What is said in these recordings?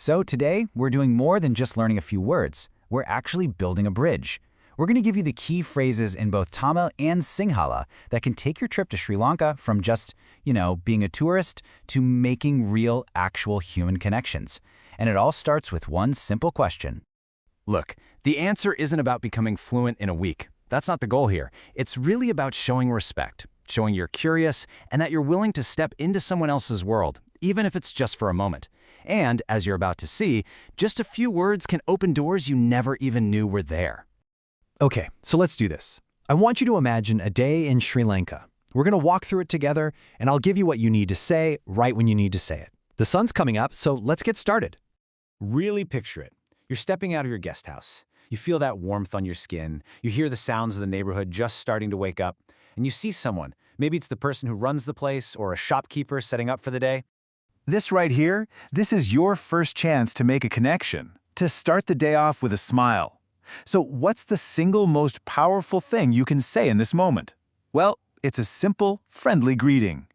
So today, we're doing more than just learning a few words. We're actually building a bridge. We're going to give you the key phrases in both Tamil and Sinhala that can take your trip to Sri Lanka from just, being a tourist to making real, actual human connections. And it all starts with one simple question. Look, the answer isn't about becoming fluent in a week. That's not the goal here. It's really about showing respect, showing you're curious, and that you're willing to step into someone else's world, even if it's just for a moment. And, as you're about to see, just a few words can open doors you never even knew were there. Okay, so let's do this. I want you to imagine a day in Sri Lanka. We're going to walk through it together, and I'll give you what you need to say right when you need to say it. The sun's coming up, so let's get started. Really picture it. You're stepping out of your guest house. You feel that warmth on your skin. You hear the sounds of the neighborhood just starting to wake up. And you see someone. Maybe it's the person who runs the place or a shopkeeper setting up for the day. This right here, this is your first chance to make a connection, to start the day off with a smile. So what's the single most powerful thing you can say in this moment? Well, it's a simple, friendly greeting.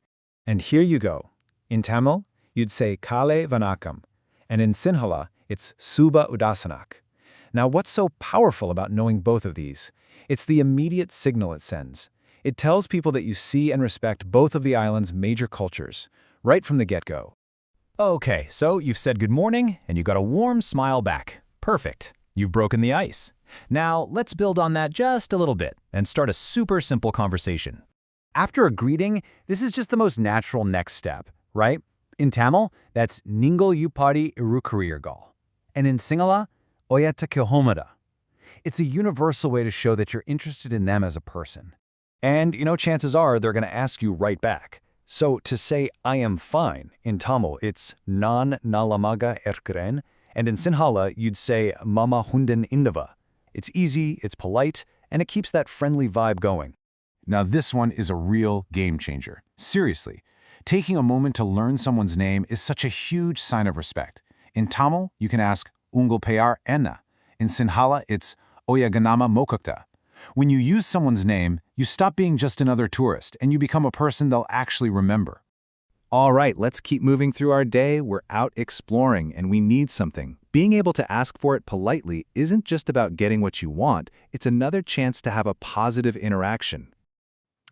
And here you go. In Tamil, you'd say Kale Vanakam, and in Sinhala, it's Suba Udasanak. Now, what's so powerful about knowing both of these? It's the immediate signal it sends. It tells people that you see and respect both of the island's major cultures, right from the get-go. Okay, so you've said good morning, and you got a warm smile back. Perfect. You've broken the ice. Now, let's build on that just a little bit and start a super simple conversation. After a greeting, this is just the most natural next step, right? In Tamil, that's Ningal Yupadi Irukuriyargal. And in Sinhala, Oyata Kihomada. It's a universal way to show that you're interested in them as a person. And, chances are they're going to ask you right back. So to say, I am fine, in Tamil, it's Nan Nalamaga Erkren, and in Sinhala, you'd say Mama Hunden Indava. It's easy, it's polite, and it keeps that friendly vibe going. Now this one is a real game changer. Seriously, taking a moment to learn someone's name is such a huge sign of respect. In Tamil, you can ask Ungal Payar Enna. In Sinhala, it's Oyaganama Mokokta. When you use someone's name, you stop being just another tourist and you become a person they'll actually remember. All right, let's keep moving through our day. We're out exploring and we need something. Being able to ask for it politely isn't just about getting what you want, it's another chance to have a positive interaction.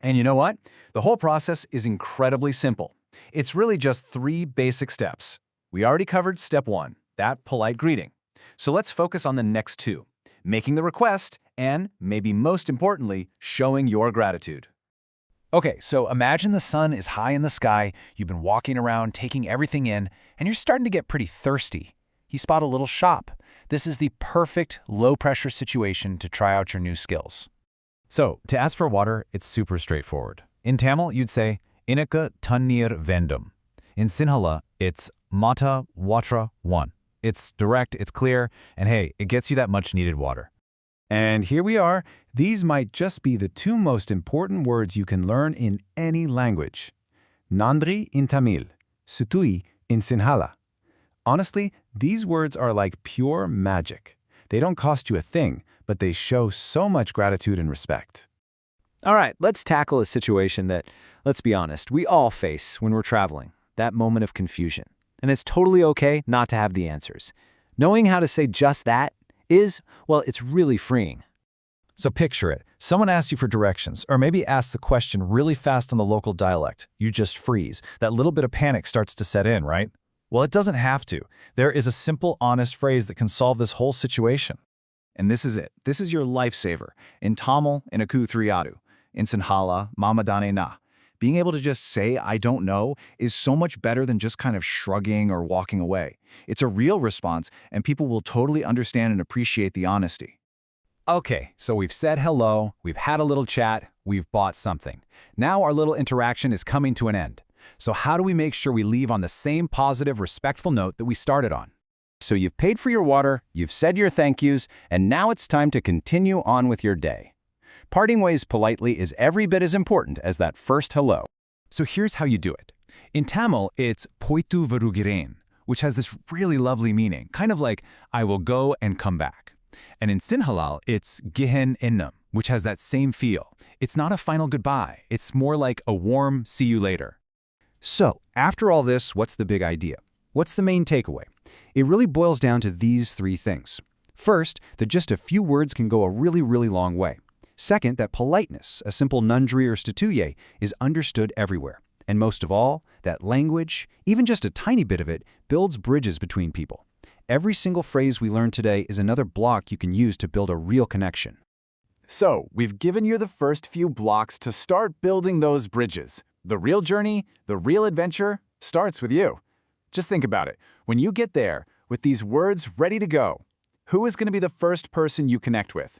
And you know what? The whole process is incredibly simple. It's really just 3 basic steps. We already covered step 1, that polite greeting. So let's focus on the next 2, making the request and, maybe most importantly, showing your gratitude. Okay, so imagine the sun is high in the sky, you've been walking around, taking everything in, and you're starting to get pretty thirsty. You spot a little shop. This is the perfect low-pressure situation to try out your new skills. So, to ask for water, it's super straightforward. In Tamil, you'd say, Inaka Tannir Vendum. In Sinhala, it's Mata Watra One. It's direct, it's clear, and hey, it gets you that much-needed water. And here we are. These might just be the 2 most important words you can learn in any language. Nandri in Tamil, Sutui in Sinhala. Honestly, these words are like pure magic. They don't cost you a thing, but they show so much gratitude and respect. All right, let's tackle a situation that, let's be honest, we all face when we're traveling, that moment of confusion. And it's totally okay not to have the answers. Knowing how to say just that is, well, it's really freeing. So picture it. Someone asks you for directions, or maybe asks the question really fast in the local dialect. You just freeze. That little bit of panic starts to set in, right? Well, it doesn't have to. There is a simple, honest phrase that can solve this whole situation. And this is it. This is your lifesaver. In Tamil, Inaku Triadu. In Sinhala, Mamadane Na. Being able to just say, I don't know, is so much better than just kind of shrugging or walking away. It's a real response, and people will totally understand and appreciate the honesty. Okay, so we've said hello, we've had a little chat, we've bought something. Now our little interaction is coming to an end. So how do we make sure we leave on the same positive, respectful note that we started on? So you've paid for your water, you've said your thank yous, and now it's time to continue on with your day. Parting ways politely is every bit as important as that first hello. So here's how you do it. In Tamil, it's Poitu Varugiren, which has this really lovely meaning, kind of like, I will go and come back. And in Sinhala, it's Gihen Innam, which has that same feel. It's not a final goodbye, it's more like a warm see you later. So, after all this, what's the big idea? What's the main takeaway? It really boils down to these three things. First, that just a few words can go a really, really long way. Second, that politeness, a simple nundri or statuye, is understood everywhere. And most of all, that language, even just a tiny bit of it, builds bridges between people. Every single phrase we learn today is another block you can use to build a real connection. So, we've given you the first few blocks to start building those bridges. The real journey, the real adventure, starts with you. Just think about it. When you get there, with these words ready to go, who is going to be the first person you connect with?